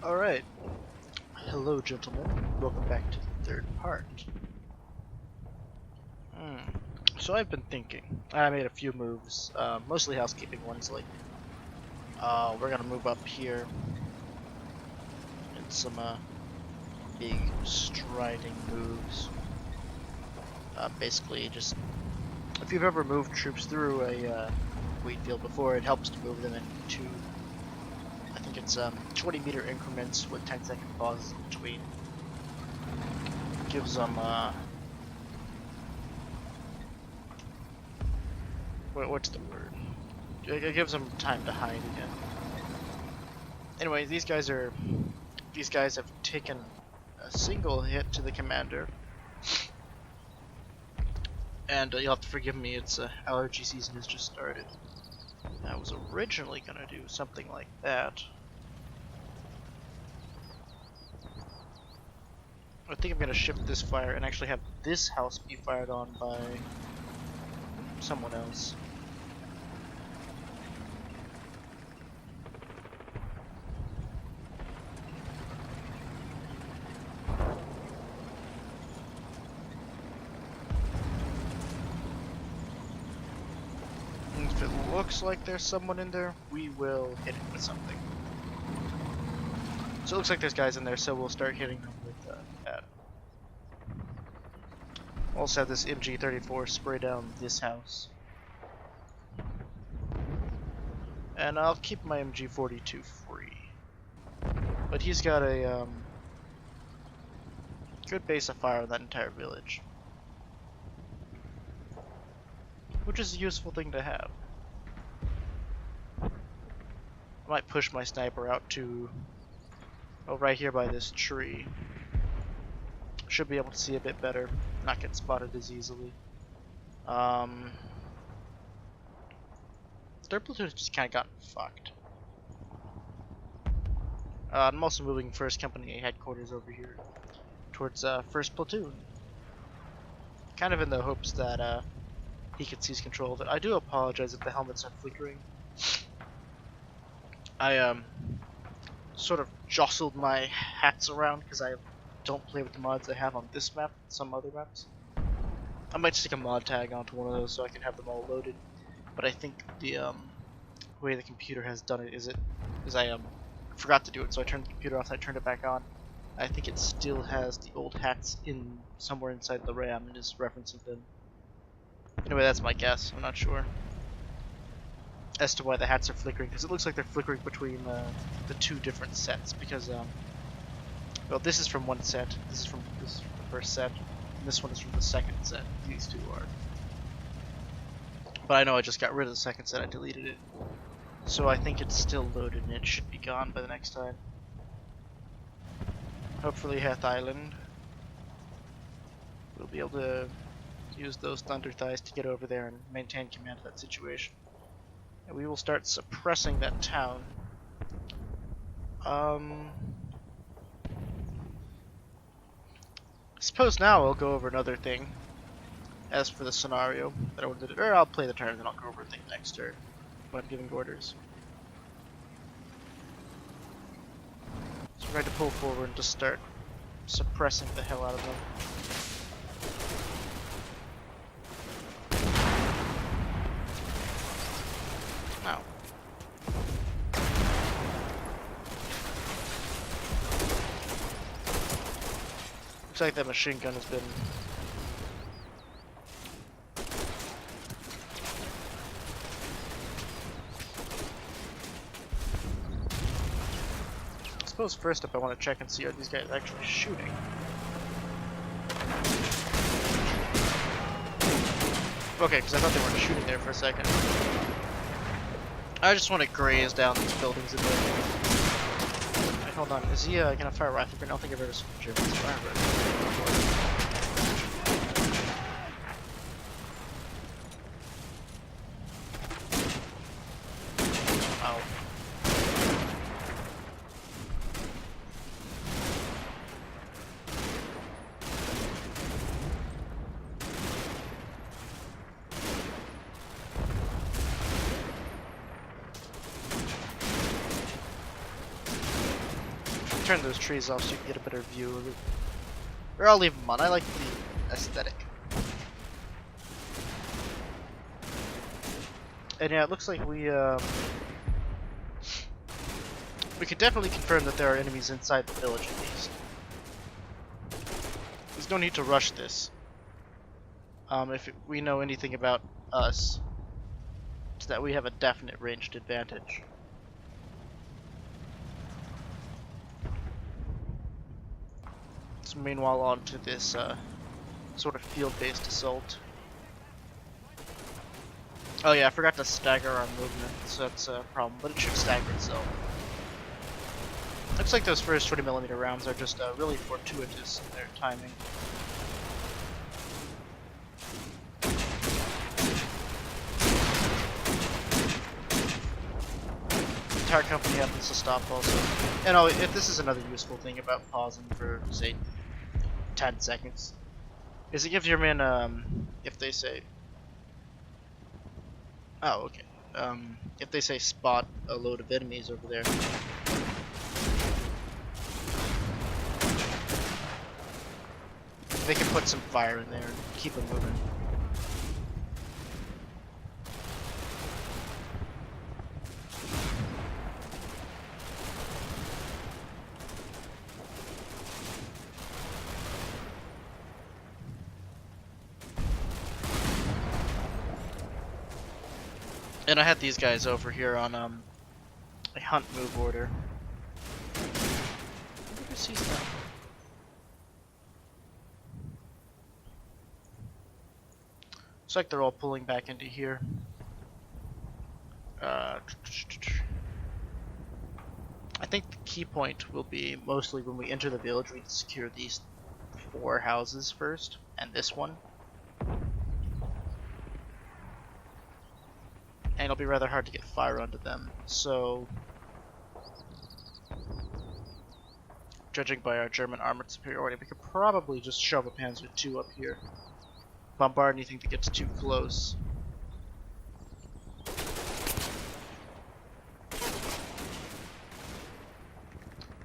Alright, hello gentlemen, welcome back to the third part. So I've been thinking, I made a few moves, mostly housekeeping ones, like, we're gonna move up here, and some, big striding moves. Basically just, if you've ever moved troops through a, wheat field before, it helps to move them into, I think it's 20-meter increments with 10-second pauses in between. Gives them what's the word? It gives them time to hide again. Anyway, these guys have taken a single hit to the commander, and you'll have to forgive me. It's allergy season has just started. I was originally gonna do something like that. I think I'm gonna shift this fire and actually have this house be fired on by someone else. And if it looks like there's someone in there, we will hit it with something. So it looks like there's guys in there, so we'll start hitting them with that. Also have this MG34 spray down this house. And I'll keep my MG42 free. But he's got a good base of fire on that entire village. Which is a useful thing to have. I might push my sniper out to right here by this tree. Should be able to see a bit better, not get spotted as easily. Their platoon's just kind of gotten fucked. I'm also moving 1st Company headquarters over here towards 1st Platoon. Kind of in the hopes that he can seize control of it. I do apologize if the helmets are flickering. I sort of jostled my hats around because I don't play with the mods I have on this map, some other maps. I might stick a mod tag onto one of those so I can have them all loaded. But I think the way the computer has done it is I forgot to do it, so I turned the computer off and I turned it back on. I think it still has the old hats in somewhere inside the RAM and is referencing them. Anyway, that's my guess. I'm not sure as to why the hats are flickering, because it looks like they're flickering between the two different sets. Because well, this is from one set. This is from the first set. And this one is from the second set. These two are. But I know I just got rid of the second set. I deleted it. So I think it's still loaded and it should be gone by the next time. Hopefully Heth Island. We'll be able to use those thunder thighs to get over there and maintain command of that situation. And we will start suppressing that town. I suppose now I'll go over another thing. As for the scenario that I wanted to do, or I'll play the turn and then I'll go over a thing next turn when I'm giving orders. So we're going to pull forward and just start suppressing the hell out of them. Now. Looks like that machine gun has been I suppose first up I want to check and see are these guys actually shooting. Okay, because I thought they weren't shooting there for a second. I just want to graze down these buildings a bit. Wait, hold on, is he gonna fire a rifle grenade? I don't think I've ever seen Germans fire a rifle grenade. turn those trees off so you can get a better view of it. Or I'll leave them on. I like the aesthetic. And yeah, it looks like we could definitely confirm that there are enemies inside the village at least. There's no need to rush this. If we know anything about us, it's that we have a definite ranged advantage. So meanwhile, on to this sort of field-based assault. Oh yeah, I forgot to stagger our movement, so that's a problem, but it should stagger itself. Looks like those first 20mm rounds are just really fortuitous in their timing. The entire company happens to stop also. And oh, if this is another useful thing about pausing for, say, 10 seconds, is it gives your men, if they say... Oh, okay. If they say spot a load of enemies over there, they can put some fire in there and keep them moving. And I had these guys over here on a hunt move order. Where does he stop? Looks like they're all pulling back into here. I think the key point will be mostly when we enter the village, we secure these 4 houses first, and this one. And it'll be rather hard to get fire onto them, so... Judging by our German armored superiority, we could probably just shove a Panzer II up here. Bombard anything that gets too close.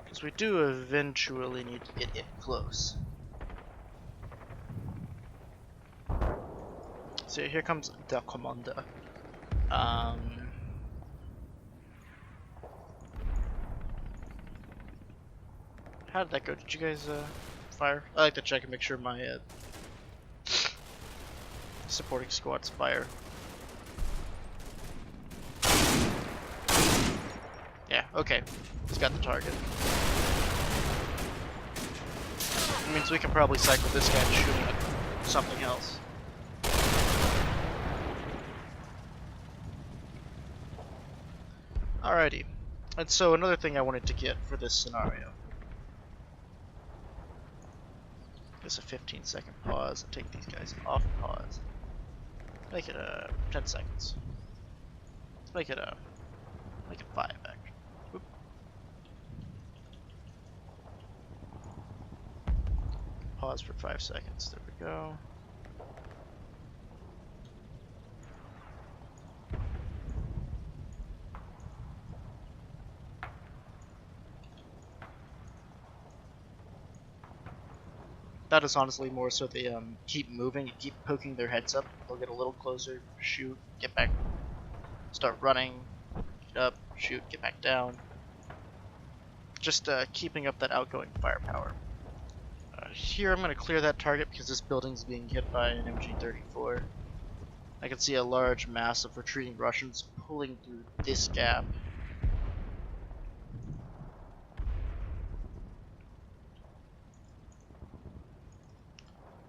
Because we do eventually need to get it close. So here comes Der Commander. How did that go? Did you guys fire? I like to check and make sure my supporting squads fire. Yeah, okay. He's got the target. It means we can probably cycle this guy to shooting at something else. Alrighty. And so another thing I wanted to get for this scenario is a 15-second pause and take these guys off pause. Make it 10 seconds. Make it 5 actually. Whoop. Pause for 5 seconds. There we go. That is honestly more so they keep moving and keep poking their heads up. They'll get a little closer, shoot, get back, start running, get up, shoot, get back down. Just keeping up that outgoing firepower. Here I'm going to clear that target because this building's being hit by an MG-34. I can see a large mass of retreating Russians pulling through this gap.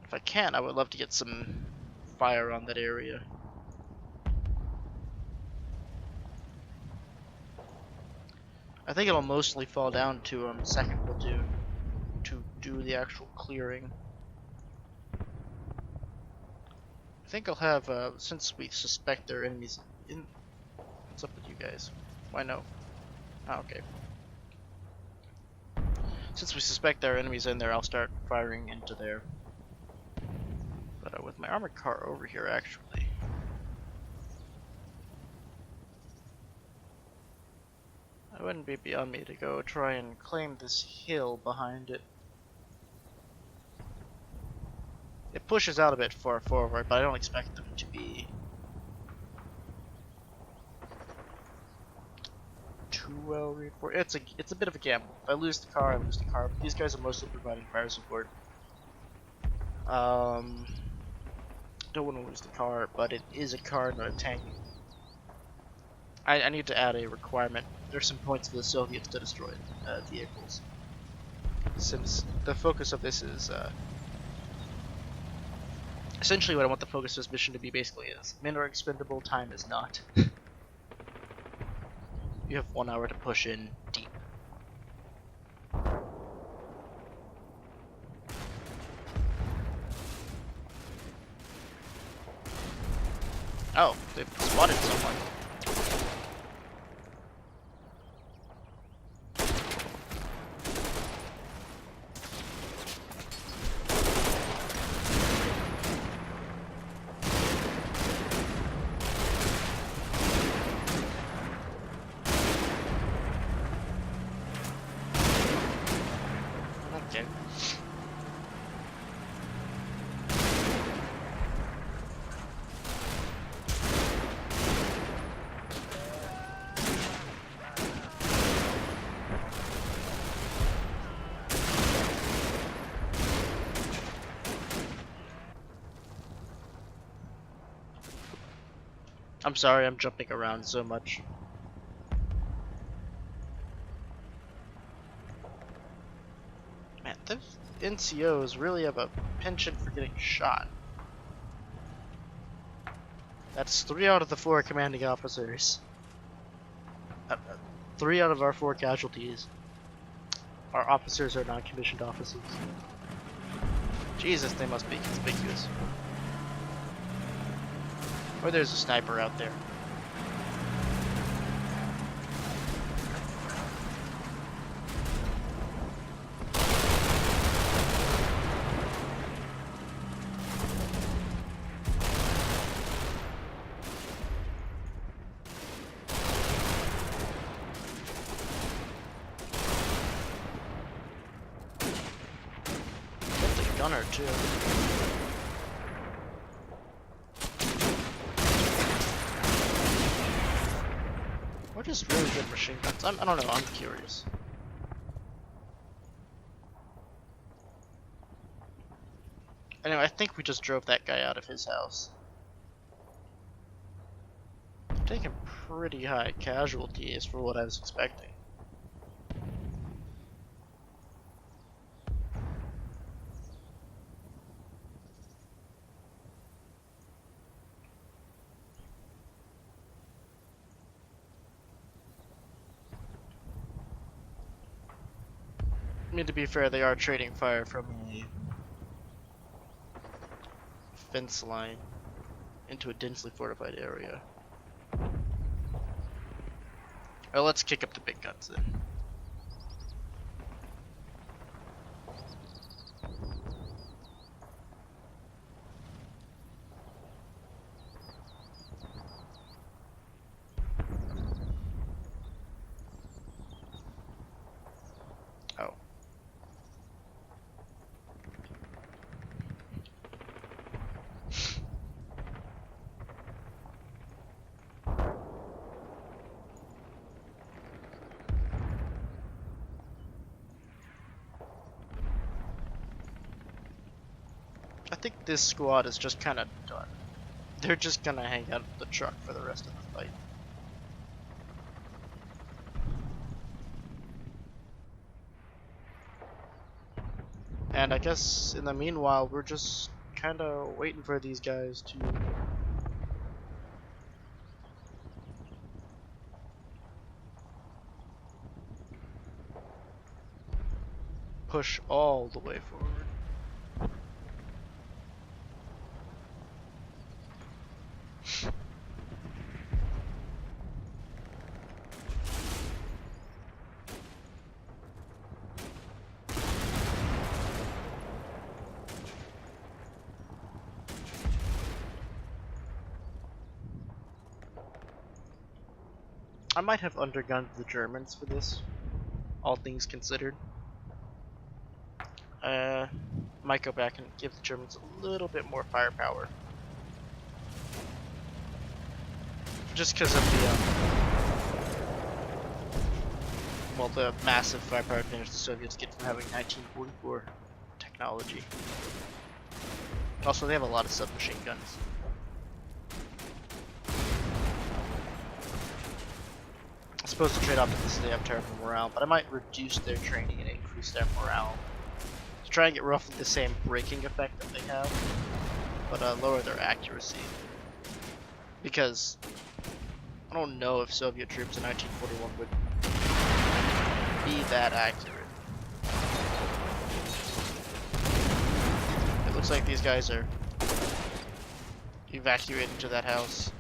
If I can, I would love to get some fire on that area. I think it'll mostly fall down to second platoon to do the actual clearing. I think I'll have, since we suspect there are enemies in... What's up with you guys? Why no? Oh, okay. Since we suspect there are enemies in there, I'll start firing into there. But with my armored car over here, actually. It wouldn't be beyond me to go try and claim this hill behind it. It pushes out a bit far forward, but I don't expect them to be too well reinforced. It's a bit of a gamble. If I lose the car, I lose the car. But these guys are mostly providing fire support. Don't want to lose the car, but it is a car, not a tank. I need to add a requirement. There's some points for the Soviets to destroy vehicles. Since the focus of this is essentially what I want the focus of this mission to be basically is men are expendable, time is not. You have 1 hour to push in deep. Oh, they've spotted someone. Okay. I'm sorry, I'm jumping around so much. Man, those NCOs really have a penchant for getting shot. That's 3 out of the 4 commanding officers. 3 out of our 4 casualties. Our officers are non-commissioned officers. Jesus, they must be conspicuous. Or there's a sniper out there. That's a gunner too. Or just really good machine guns. I don't know, I'm curious. Anyway, I think we just drove that guy out of his house. Taking pretty high casualties for what I was expecting. I mean, to be fair, they are trading fire from a fence line into a densely fortified area. Well, let's kick up the big guns then. Oh. I think this squad is just kind of done. They're just gonna hang out at the truck for the rest of the fight. And I guess in the meanwhile, we're just kind of waiting for these guys to push all the way forward. I might have undergunned the Germans for this, all things considered. Might go back and give the Germans a little bit more firepower. Just because of the massive firepower advantage the Soviets get from having 1944 technology. Also, they have a lot of submachine guns. I suppose the trade-off to this is they have terrible morale, but I might reduce their training and increase their morale to try and get roughly the same braking effect that they have, but lower their accuracy. Because I don't know if Soviet troops in 1941 would be that accurate. It looks like these guys are evacuating to that house.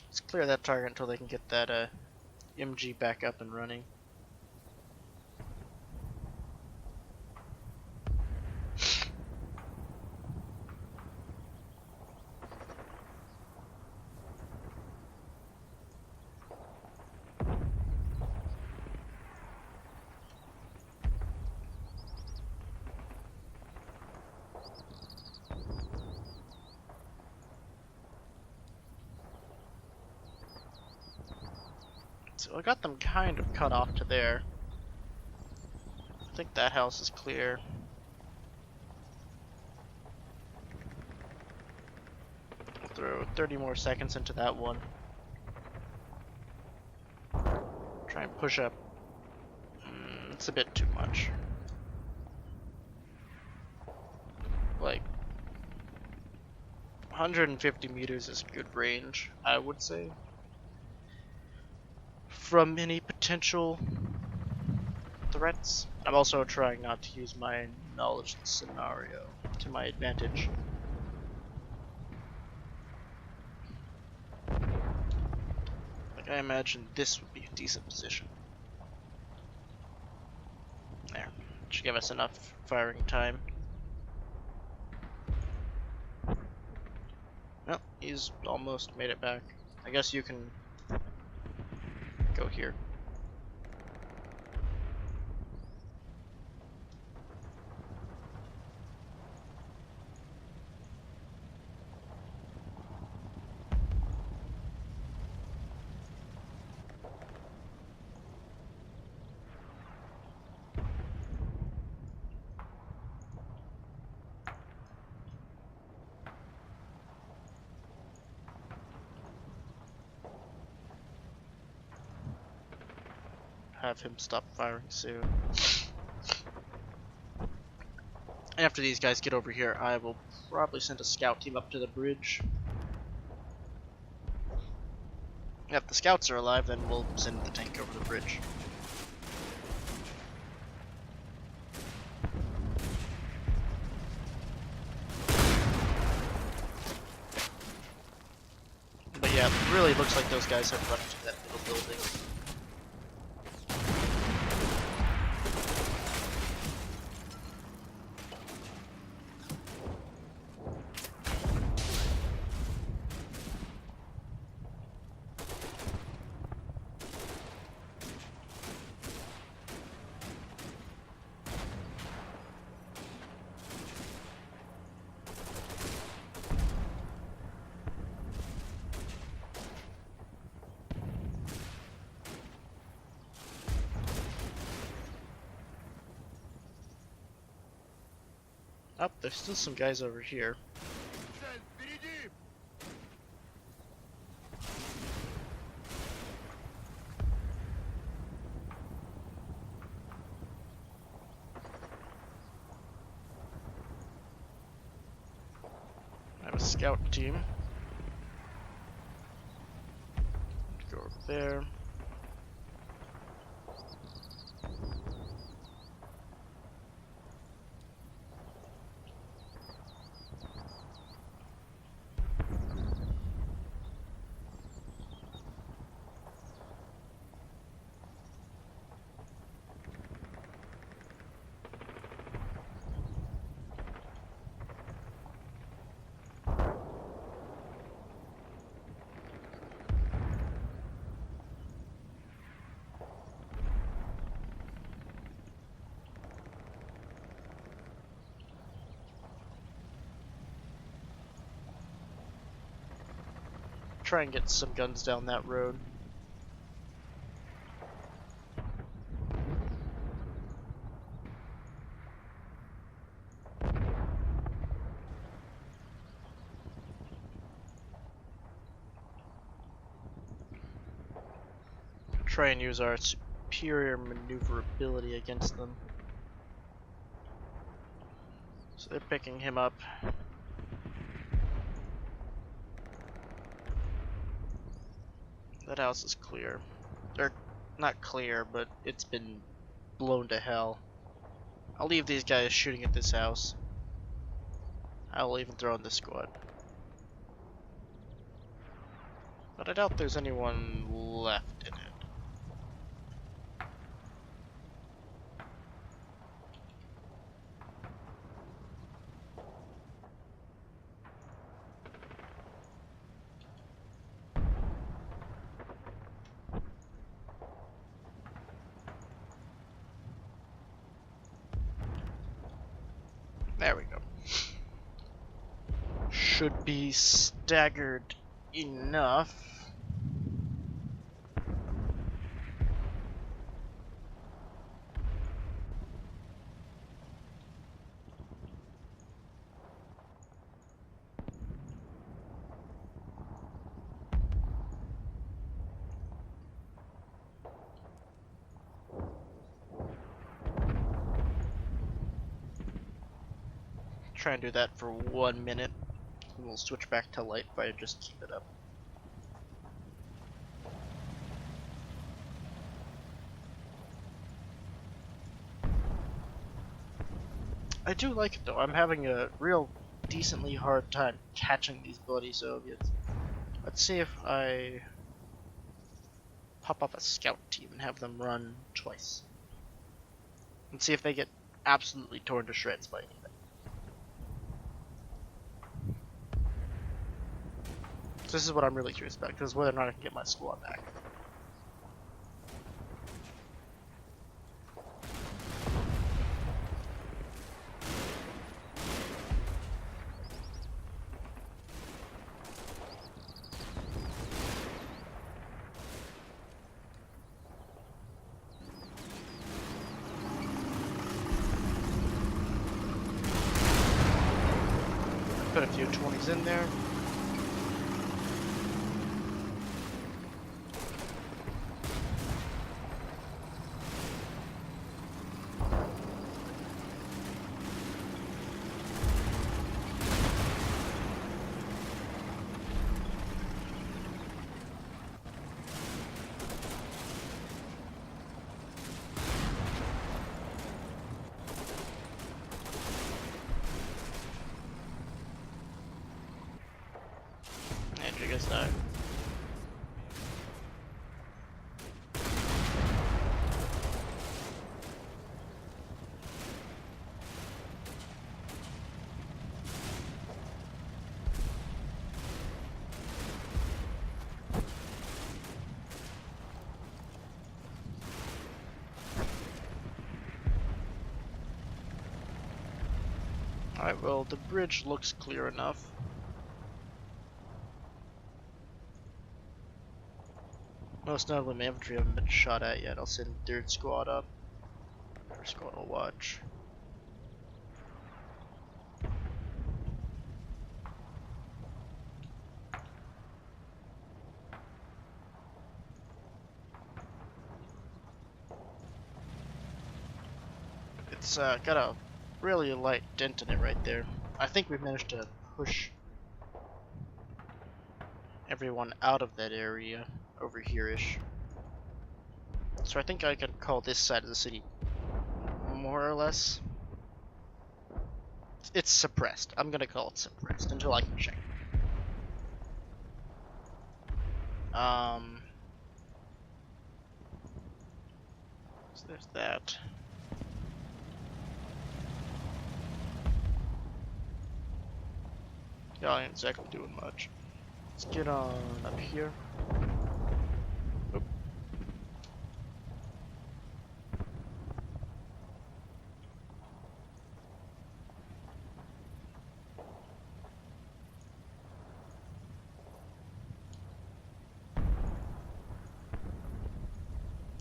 Let's clear that target until they can get that MG back up and running. So I got them kind of cut off to there. I think that house is clear. I'll throw 30 more seconds into that one. Try and push up. It's a bit too much. Like 150 meters is good range, I would say, from any potential threats. I'm also trying not to use my knowledge of the scenario to my advantage. Like, I imagine this would be a decent position. There. Should give us enough firing time. Well, he's almost made it back. I guess you can go here. Have him stop firing soon. After these guys get over here, I will probably send a scout team up to the bridge. If the scouts are alive, then we'll send the tank over the bridge. But yeah, it really looks like those guys have run into that little building. Oh, there's still some guys over here. I have a scout team. Go over there. try and get some guns down that road. Try and use our superior maneuverability against them. So they're picking him up. That house is clear. Or, not clear, but it's been blown to hell. I'll leave these guys shooting at this house. I'll even throw in the squad. But I doubt there's anyone left in it. There we go. Should be staggered enough. Try and do that for 1 minute. And we'll switch back to light fire, just keep it up. I do like it though. I'm having a real decently hard time catching these bloody Soviets. Let's see if I pop up a scout team and have them run twice. And see if they get absolutely torn to shreds by anything. So this is what I'm really curious about, because whether or not I can get my squad back. Put a few 20s in there. And you guys die. Alright, well, the bridge looks clear enough. Most notably, my infantry haven't been shot at yet. I'll send third squad up. First squad will watch. It's got a really light dent in it right there. I think we've managed to push everyone out of that area over here-ish. So I think I could call this side of the city more or less. It's suppressed. I'm gonna call it suppressed until I can check. So there's that. Yeah, I ain't exactly doing much. Let's get on up here. Oop.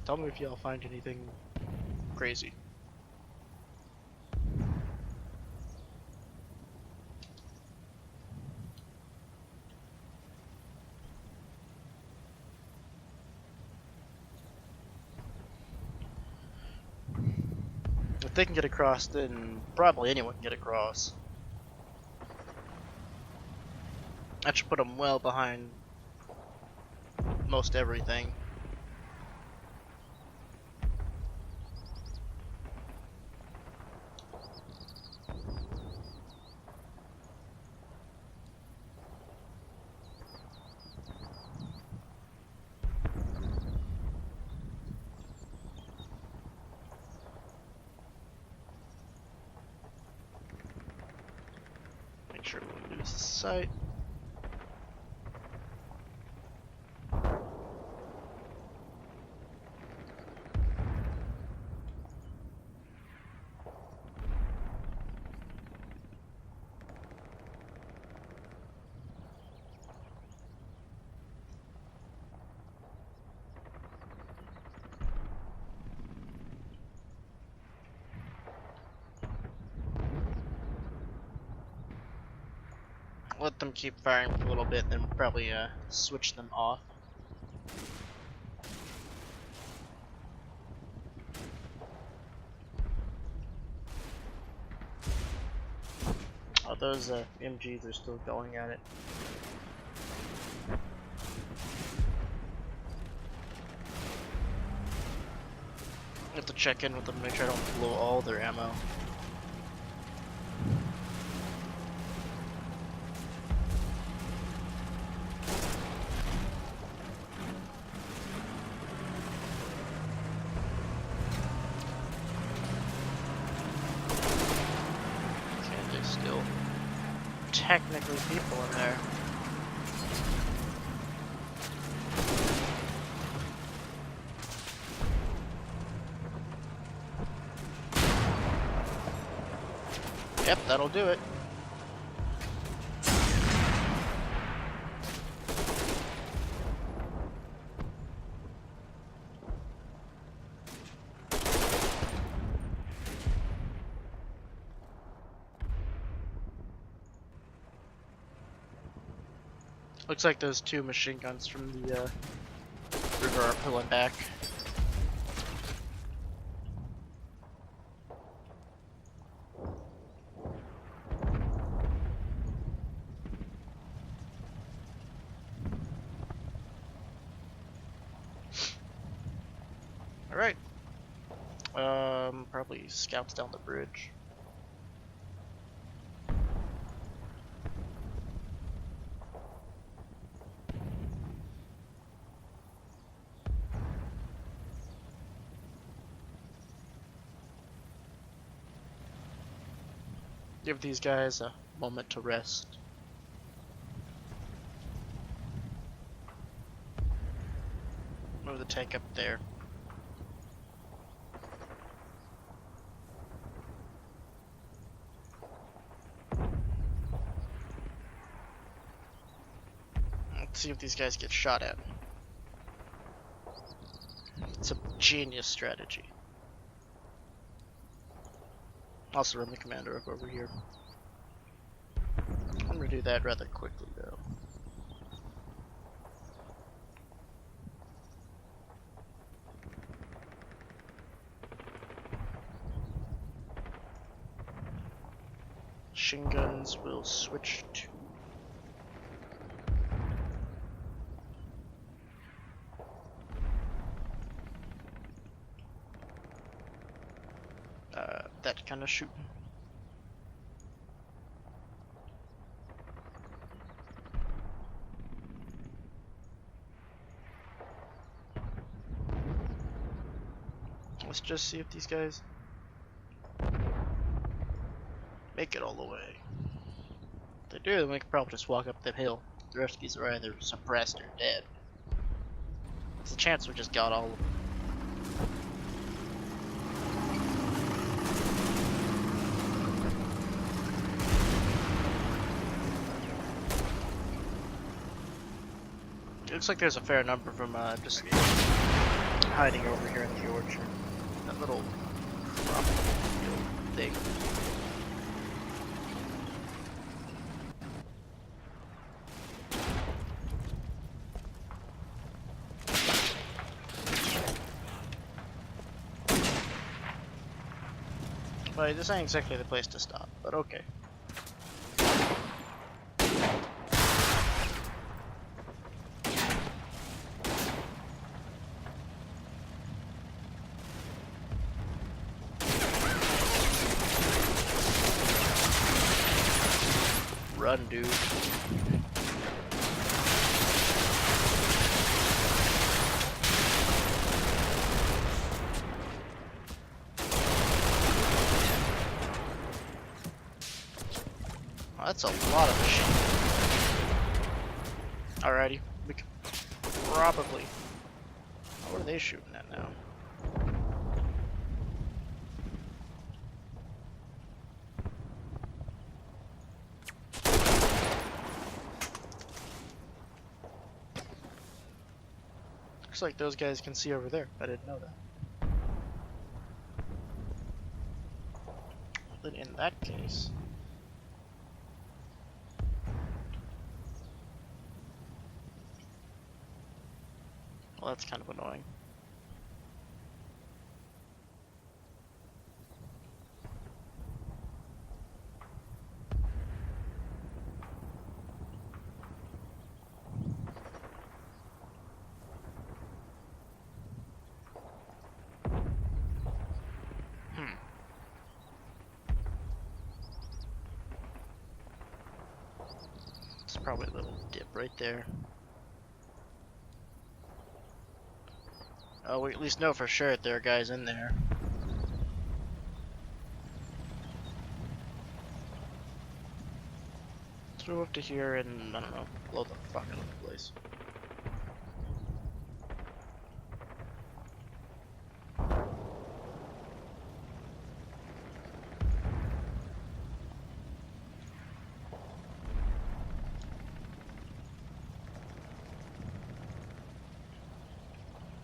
Tell me if y'all find anything crazy. If they can get across, then probably anyone can get across. That should put them well behind most everything. Make sure we don't lose the sight. Let them keep firing for a little bit, then probably switch them off. Oh, those MGs are still going at it. I have to check in with them, make sure I don't blow all their ammo. Still technically people in there. Yep, that'll do it. Looks like those two machine guns from the river are pulling back. Alright. Probably scouts down the bridge. Give these guys a moment to rest. Move the tank up there. Let's see if these guys get shot at. It's a genius strategy. Also run the commander up over here. I'm gonna do that rather quickly though. Machine guns will switch to that kind of shooting. Let's just see if these guys make it all the way. If they do, then we can probably just walk up the hill. The rest of these are either suppressed or dead. There's a chance we just got all of them. It looks like there's a fair number from just hiding over here in the orchard. That little crop field thing. Well, this ain't exactly the place to stop, but okay. Run, dude. Oh, that's a lot of machine. Alrighty, we can probably. What are they shooting at now? Looks like those guys can see over there. I didn't know that. Then in that case. Well, that's kind of annoying. It's probably a little dip right there. Oh, we at least know for sure that there are guys in there. Let's move up to here and, I don't know, blow the fuck out of the place.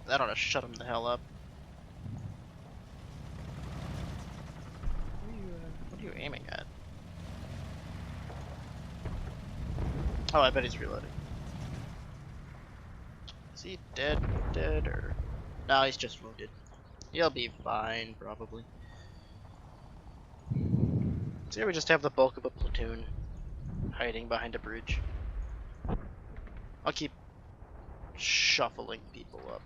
That ought to shut him the hell up. What are you aiming at? Oh, I bet he's reloading. Is he dead, or? No, he's just wounded. He'll be fine, probably. So here we just have the bulk of a platoon hiding behind a bridge. I'll keep shuffling people up.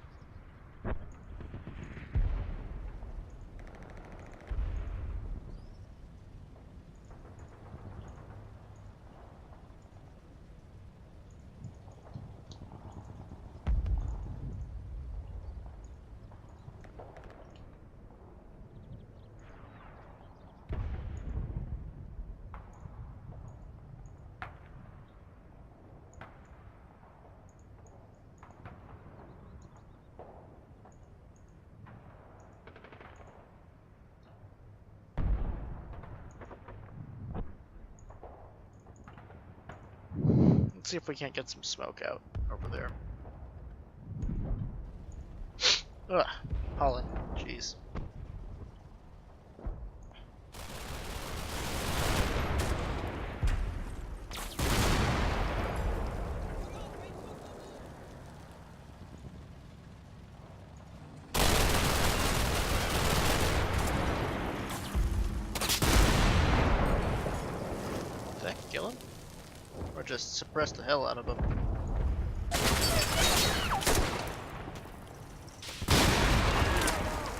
Let's see if we can't get some smoke out over there. Ugh, pollen. Jeez. Did that kill him? Or just suppress the hell out of him?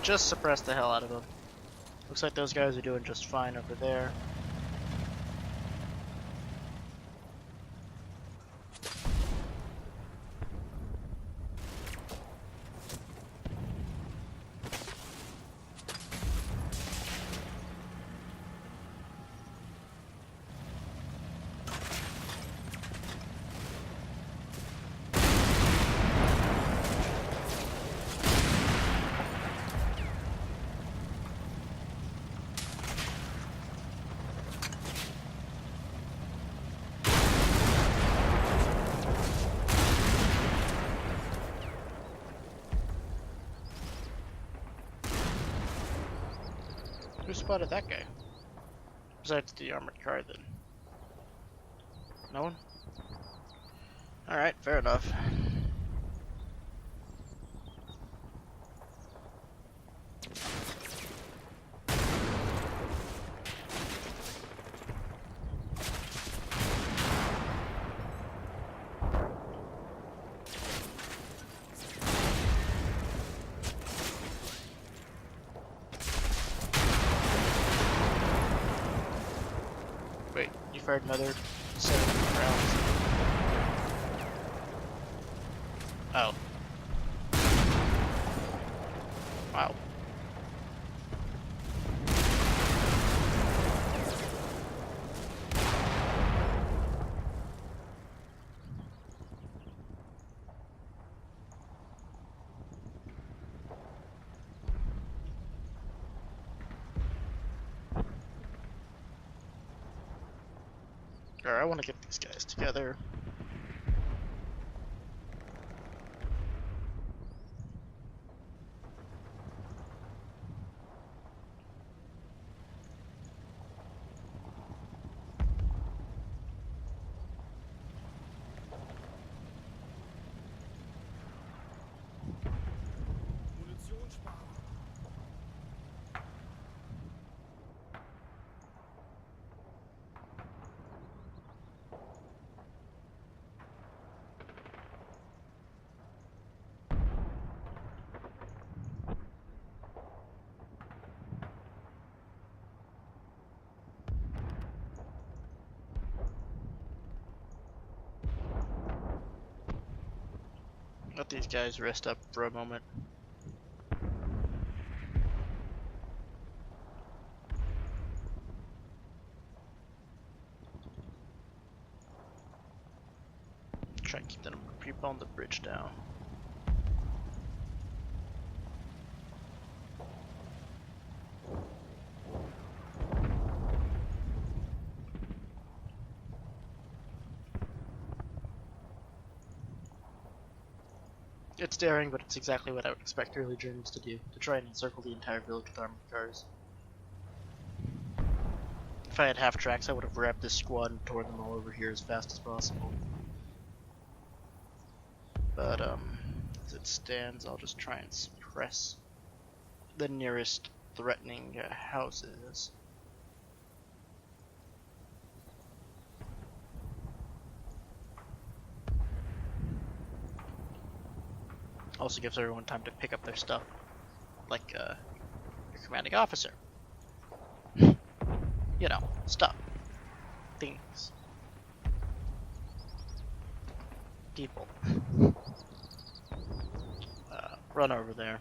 Just suppress the hell out of him. Looks like those guys are doing just fine over there. Who spotted that guy? Besides the armored car, then. No one? Alright, fair enough. Wait, you fired another 7 rounds. Oh. Wow. Alright, I want to get these guys together. Let these guys rest up for a moment. Try and keep them people on the bridge down. It's daring, but it's exactly what I would expect early journeys to do, to try and encircle the entire village with armored cars. If I had half tracks, I would have grabbed this squad and torn them all over here as fast as possible. But, as it stands, I'll just try and suppress the nearest threatening houses. Also gives everyone time to pick up their stuff, like your commanding officer. You know, stuff, things, people. Run over there.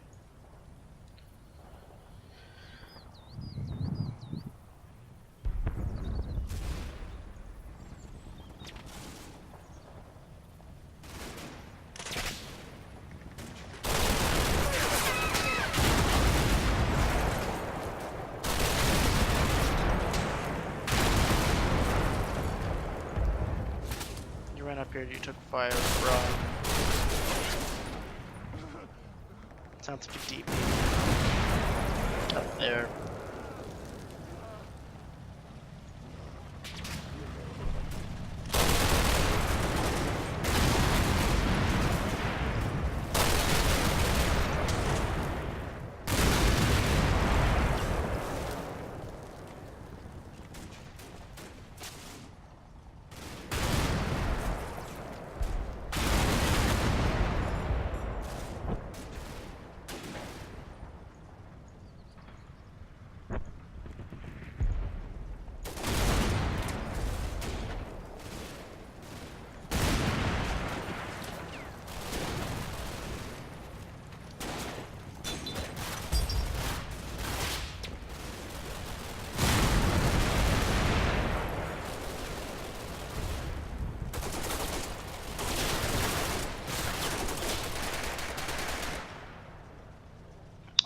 You took fire from... Sounds like a deep. Up there.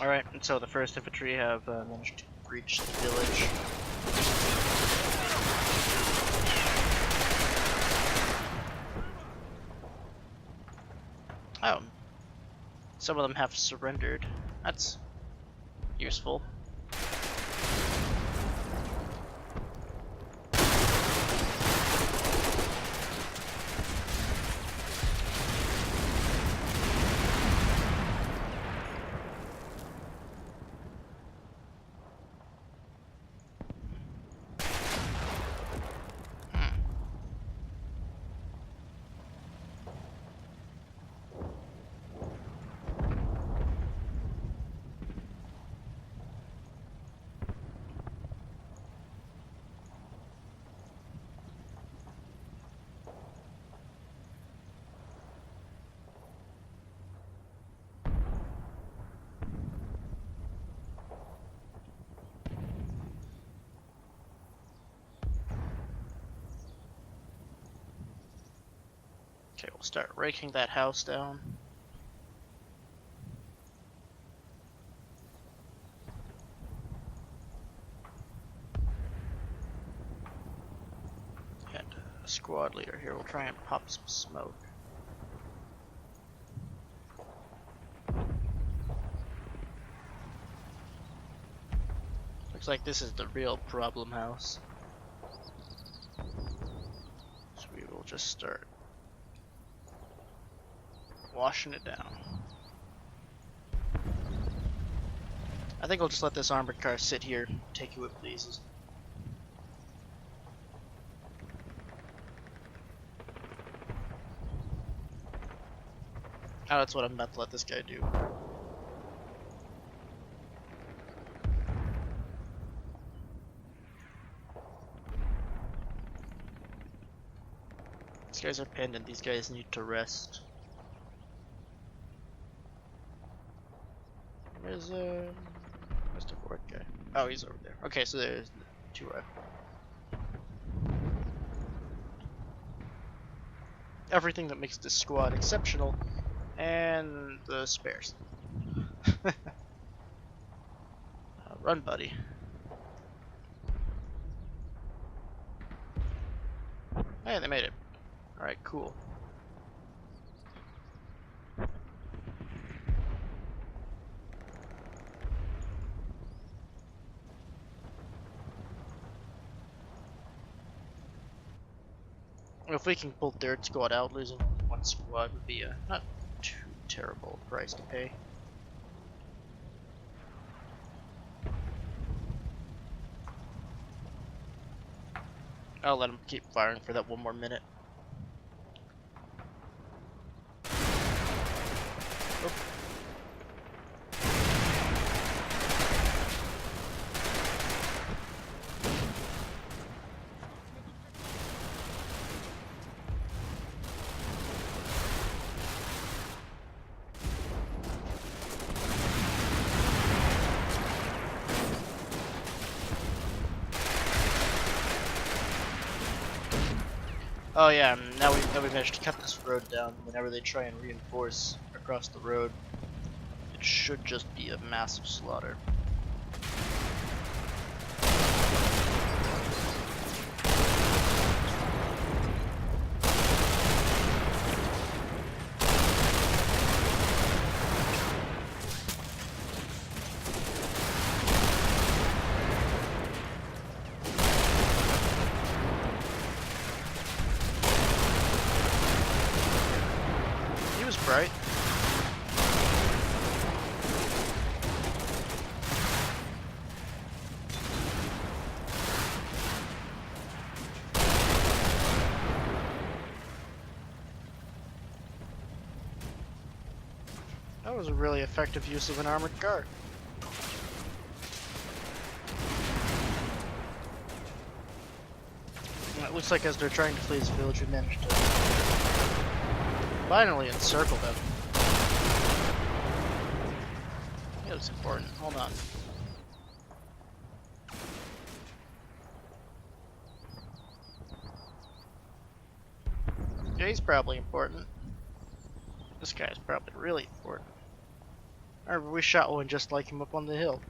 Alright, and so the 1st Infantry have managed to reach the village. Oh. Some of them have surrendered. That's useful. Okay, we'll start raking that house down. And a squad leader here will try and pop some smoke. Looks like this is the real problem house. So we will just start washing it down. I think I'll just let this armored car sit here, take you it pleases. Oh, that's what I'm about to let this guy do. These guys are pinned and these guys need to rest. Where's the fourth guy? Oh, he's over there. Okay, so there's two rifles. Everything that makes this squad exceptional, and the spares. Run, buddy. Hey, they made it. Alright, cool. If we can pull third squad out, losing one squad would be a not too terrible price to pay. I'll let him keep firing for that one more minute. Oop. Oh yeah, now we managed to cut this road down. Whenever they try and reinforce across the road, it should just be a massive slaughter. Right? That was a really effective use of an armored car. And it looks like as they're trying to flee this village, we managed to finally encircle them. Yeah, that's important. Hold on. Yeah, he's probably important. This guy's probably really important. I remember we shot one just like him up on the hill.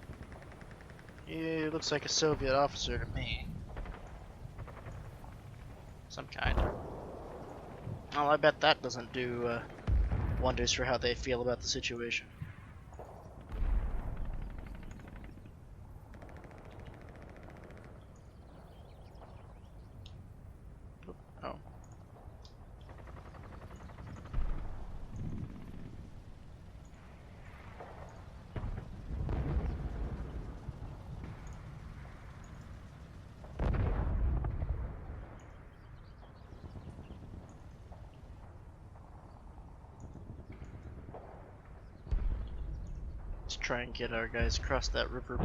He looks like a Soviet officer to me. Some kind. Oh, I bet that doesn't do wonders for how they feel about the situation. Oh. Let's try and get our guys across that river.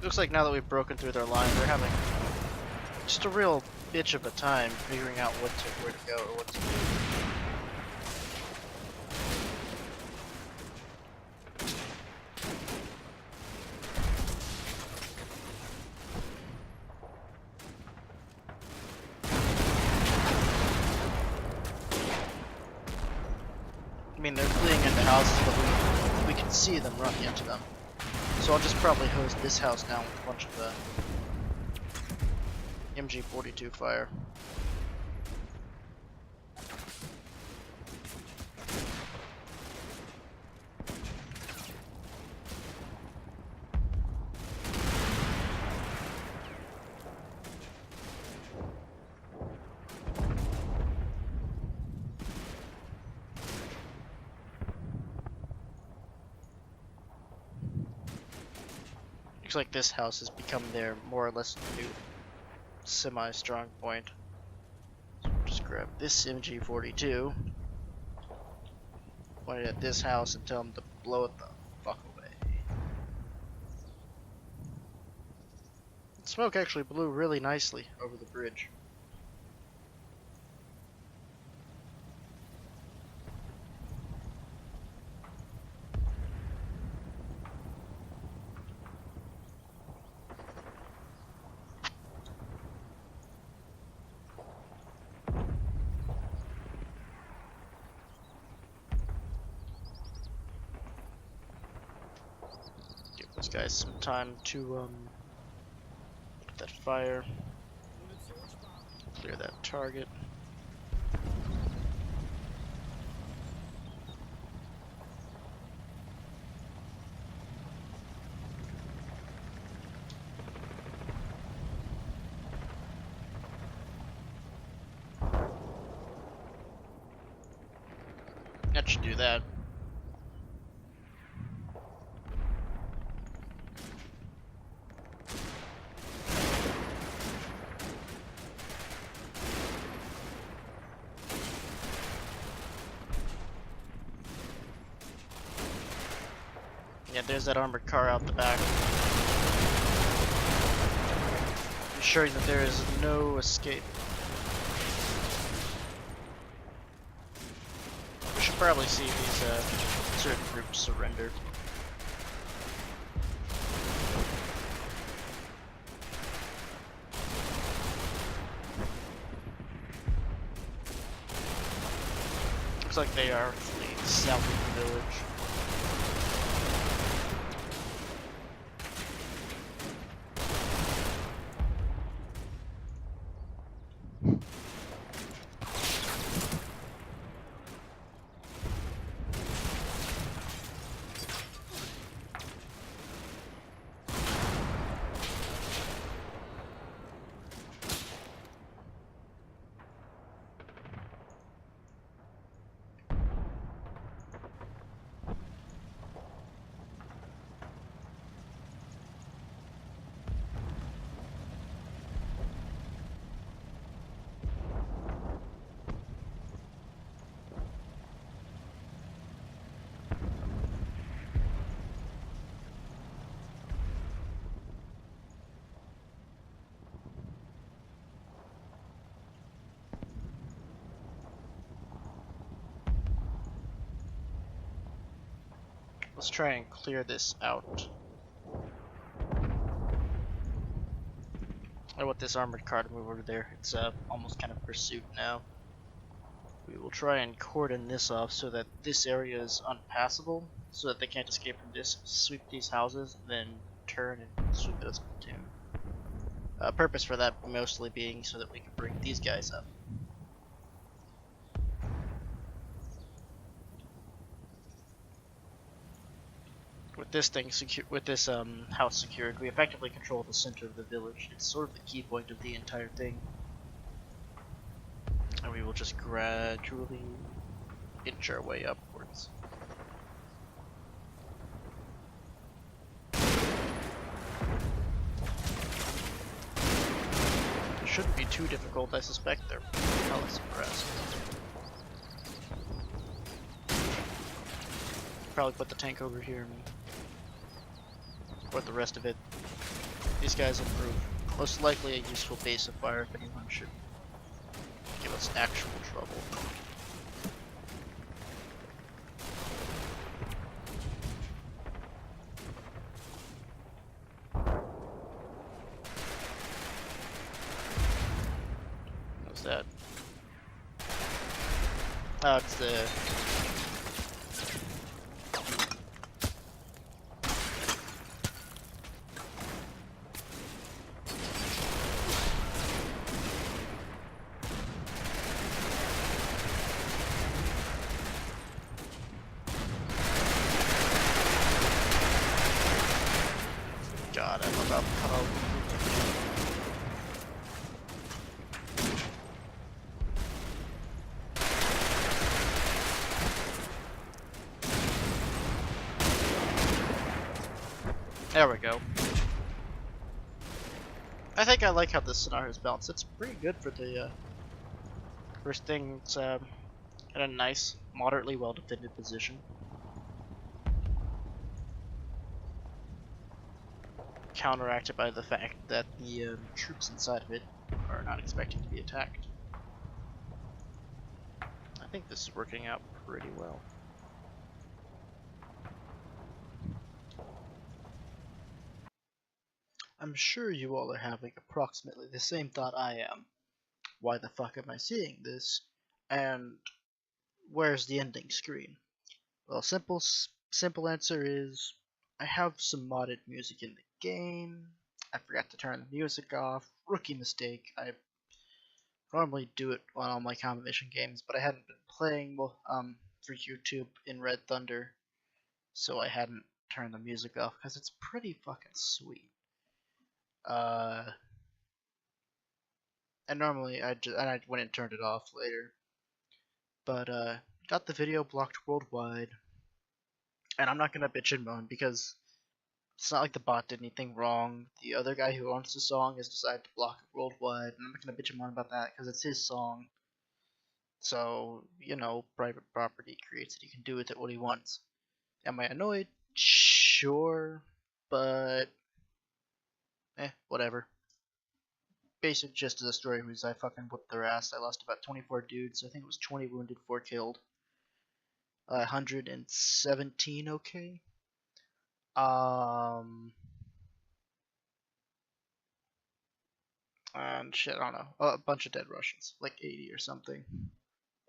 Looks like now that we've broken through their line, they're having just a real bitch of a time figuring out where to go or what to do. I mean, they're fleeing into houses, but we can see them running into them. So I'll just probably hose this house down with a bunch of MG42 fire. Looks like this house has become their more or less new semi-strong point. So we'll just grab this MG42, point it at this house, and tell them to blow it the fuck away. The smoke actually blew really nicely over the bridge. These guys some time to put that fire, clear that target. That should do that. Yeah, there's that armored car out the back. Ensuring that there is no escape. We should probably see these certain groups surrender. Looks like they are fleeing south of the village. Let's try and clear this out. I want this armored car to move over there. It's almost kind of pursuit now. We will try and cordon this off so that this area is unpassable, so that they can't escape from this. Sweep these houses, then turn and sweep it as a platoon. Purpose for that mostly being so that we can bring these guys up. With this thing with this house secured, we effectively control the center of the village. It's sort of the key point of the entire thing. And we will just gradually inch our way upwards. It shouldn't be too difficult, I suspect. They're hella suppressed. Probably put the tank over here and or the rest of it These guys will prove most likely a useful base of fire if anyone should give us actual trouble. What's that? Oh, it's the... God, I'm about to cut off. There we go. I think I like how this scenario is balanced. It's pretty good for the first thing. It's in a nice, moderately well-defended position. Counteracted by the fact that the troops inside of it are not expecting to be attacked. I think this is working out pretty well. I'm sure you all are having approximately the same thought I am. Why the fuck am I seeing this? And where's the ending screen? Well, simple answer is I have some modded music in the game. I forgot to turn the music off. Rookie mistake. I normally do it on all my combat mission games, but I hadn't been playing for YouTube in Red Thunder, so I hadn't turned the music off because it's pretty fucking sweet. And normally I went and turned it off later, but got the video blocked worldwide, and I'm not gonna bitch and moan because it's not like the bot did anything wrong. The other guy who owns the song has decided to block it worldwide, and I'm not gonna bitch and moan about that because it's his song. So, you know, private property creates it. He can do with it what he wants. Am I annoyed? Sure, but whatever. Basic gist of the story was I fucking whooped their ass. I lost about 24 dudes. I think it was 20 wounded, 4 killed. 117 okay. And shit, I don't know. A bunch of dead Russians, like 80 or something,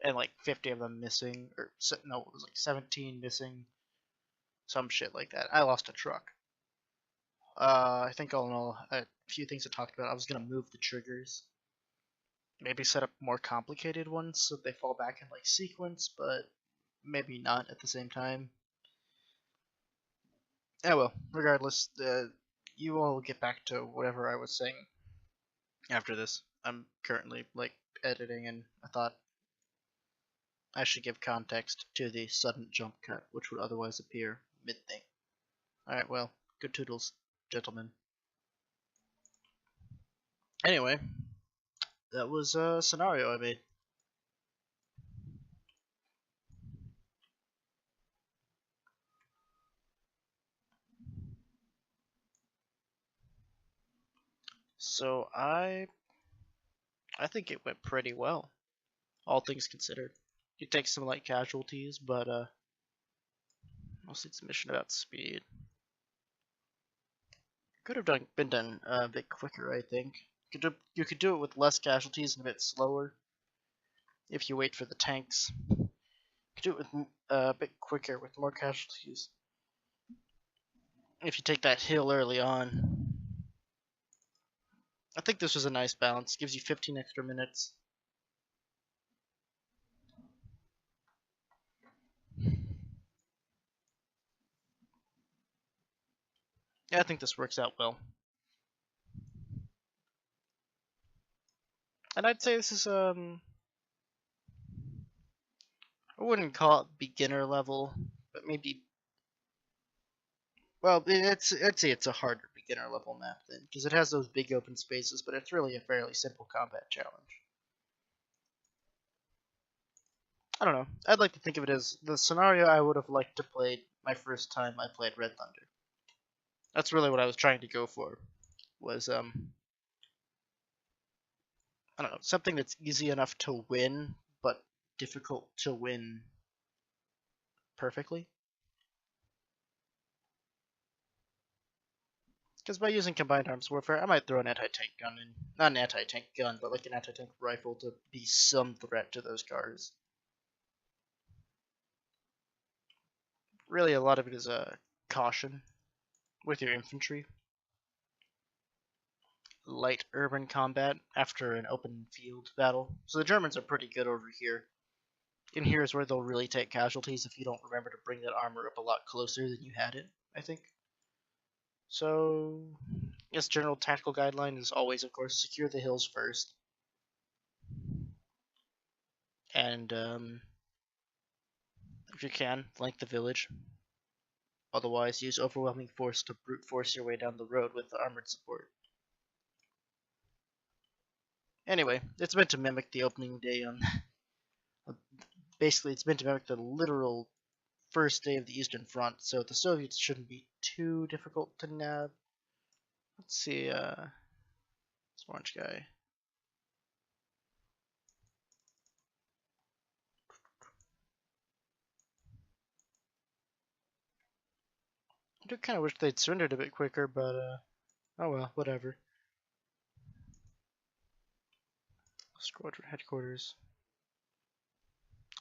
and like 50 of them missing, or no, it was like 17 missing, some shit like that. I lost a truck. I think all in all, a few things I talked about. I was gonna move the triggers, maybe set up more complicated ones so they fall back in like sequence, but maybe not at the same time. Yeah, well, regardless, you all get back to whatever I was saying after this. I'm currently like editing, and I thought I should give context to the sudden jump cut, which would otherwise appear mid-thing. Alright, well, good toodles, gentlemen. Anyway, that was a scenario I made. So I think it went pretty well, all things considered. You take some light casualties, but mostly it's a mission about speed. Could have been done a bit quicker, I think. You could do it with less casualties and a bit slower if you wait for the tanks. You could do it with a bit quicker with more casualties if you take that hill early on. I think this was a nice balance. Gives you 15 extra minutes. Yeah, I think this works out well. And I'd say this is I wouldn't call it beginner level, but maybe, well, I'd say it's a harder beginner level map then, because it has those big open spaces, but it's really a fairly simple combat challenge. I don't know. I'd like to think of it as the scenario I would have liked to play my first time I played Red Thunder. That's really what I was trying to go for. was I don't know, something that's easy enough to win, but difficult to win perfectly. Because by using combined arms warfare, I might throw an anti-tank gun in. Not an anti-tank gun, but like an anti-tank rifle to be some threat to those cars. Really, a lot of it is caution with your infantry. Light urban combat after an open field battle. So the Germans are pretty good over here. In here is where they'll really take casualties if you don't remember to bring that armor up a lot closer than you had it, I think. So, yes, general tactical guideline is always, of course, secure the hills first. And, if you can, flank the village. Otherwise, use overwhelming force to brute force your way down the road with the armored support. Anyway, it's meant to mimic the opening day on... Basically, it's meant to mimic the literal first day of the Eastern Front, so the Soviets shouldn't be too difficult to nab. Let's see, this orange guy. I do kind of wish they'd surrendered a bit quicker, but, oh well, whatever. Squadron headquarters.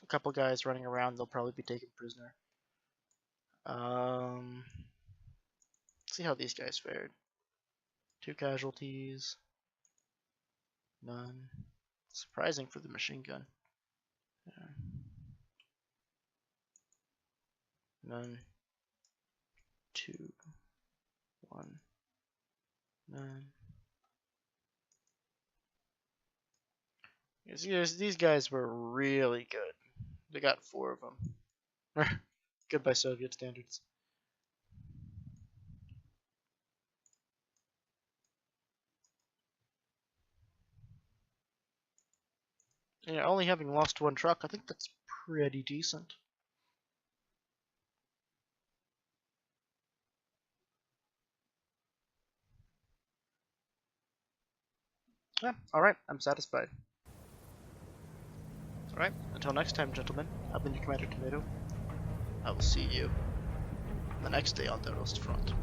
A couple guys running around, they'll probably be taken prisoner. Let's see how these guys fared. 2 casualties. None. Surprising for the machine gun. Yeah. None. 2. 1. None. These guys were really good. They got 4 of them. Good by Soviet standards. Yeah, only having lost 1 truck, I think that's pretty decent. Yeah, alright, I'm satisfied. Alright, until next time, gentlemen, I've been your Commander Tomato. I will see you the next day on the Ostfront.